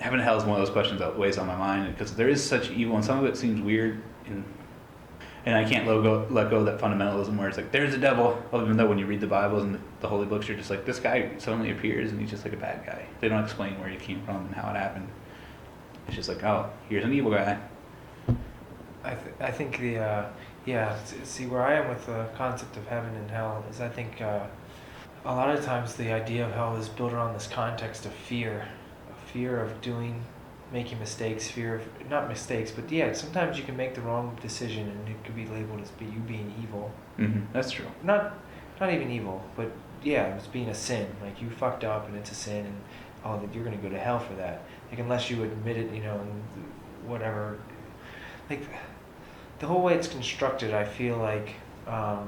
heaven and hell is one of those questions that weighs on my mind because there is such evil, and some of it seems weird, and I can't let go of that fundamentalism where it's like there's a devil. Well, even though when you read the Bibles and the holy books, you're just like, this guy suddenly appears and he's just like a bad guy. They don't explain where he came from and how it happened. It's just like, oh, here's an evil guy. I think see where I am with the concept of heaven and hell is I think a lot of times the idea of hell is built around this context of fear of making mistakes, fear of, not mistakes, but sometimes you can make the wrong decision and it could be labeled as you being evil. Mm-hmm. That's true. Not even evil, but it's being a sin. Like you fucked up and it's a sin and you're going to go to hell for that. Like unless you admit it, and whatever. Like the whole way it's constructed, I feel like I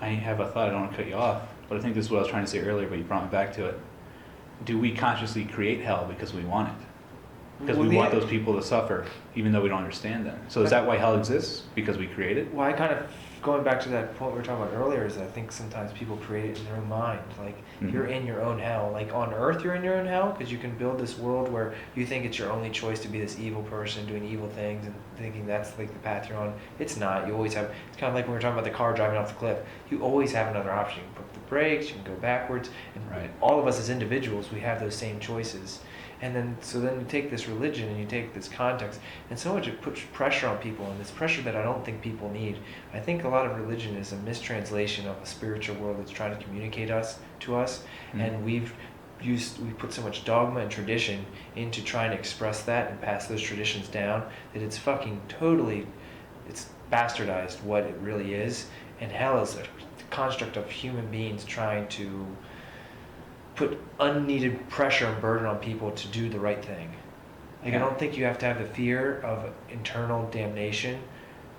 have a thought, I don't want to cut you off, but I think this is what I was trying to say earlier, but you brought me back to it. Do we consciously create hell because we want it? Because we want those people to suffer, even though we don't understand them. So is that why hell exists? Because we create it? Well, I kind of, going back to that point we were talking about earlier, is I think sometimes people create it in their own mind. Like, you're in your own hell. Like, on Earth, you're in your own hell because you can build this world where you think it's your only choice to be this evil person doing evil things and thinking that's, like, the path you're on. It's not. You always have... It's kind of like when we were talking about the car driving off the cliff. You always have another option. You can put the brakes, you can go backwards. And all of us as individuals, we have those same choices. And then you take this religion and you take this context, and so much it puts pressure on people, and it's pressure that I don't think people need. I think a lot of religion is a mistranslation of a spiritual world that's trying to communicate to us, and we put so much dogma and tradition into trying to express that and pass those traditions down that it's fucking totally, it's bastardized what it really is, and hell is a construct of human beings trying to put unneeded pressure and burden on people to do the right thing. Like, I don't think you have to have the fear of internal damnation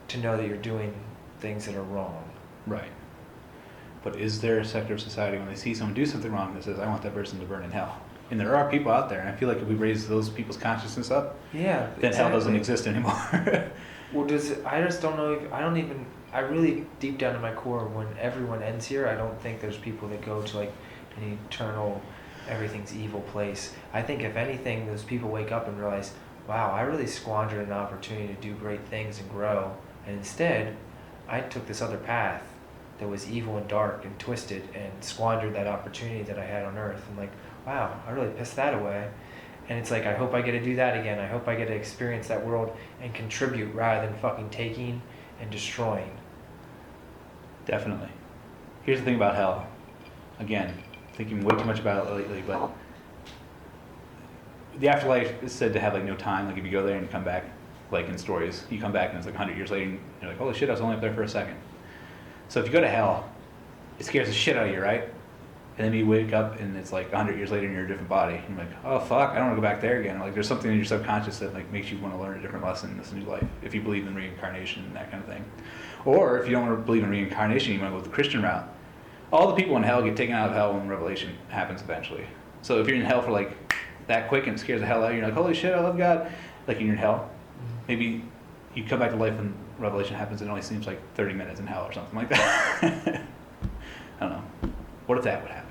to know that you're doing things that are wrong. Right. But is there a sector of society when they see someone do something wrong that says, I want that person to burn in hell? And there are people out there, and I feel like if we raise those people's consciousness up, then hell doesn't exist anymore. Well, I just don't know I really, deep down in my core, when everyone ends here, I don't think there's people that go to, like, an eternal, everything's evil place. I think if anything, those people wake up and realize, wow, I really squandered an opportunity to do great things and grow, and instead I took this other path that was evil and dark and twisted and squandered that opportunity that I had on earth. And like, wow, I really pissed that away. And it's like, I hope I get to do that again. I hope I get to experience that world and contribute rather than fucking taking and destroying. Definitely. Here's the thing about hell. Again, thinking way too much about it lately, but the afterlife is said to have like no time. Like if you go there and you come back, like in stories, you come back and it's like 100 years later and you're like, holy shit, I was only up there for a second. So if you go to hell, it scares the shit out of you, right? And then you wake up and it's like 100 years later and you're a different body. And you're like, oh fuck, I don't want to go back there again. Like there's something in your subconscious that like makes you want to learn a different lesson in this new life, if you believe in reincarnation and that kind of thing. Or if you don't want to believe in reincarnation, you want to go the Christian route. All the people in hell get taken out of hell when Revelation happens eventually. So if you're in hell for like that quick and it scares the hell out of you, you're like, holy shit, I love God. Like you're in hell. Maybe you come back to life when Revelation happens and it only seems like 30 minutes in hell or something like that. I don't know. What if that would happen?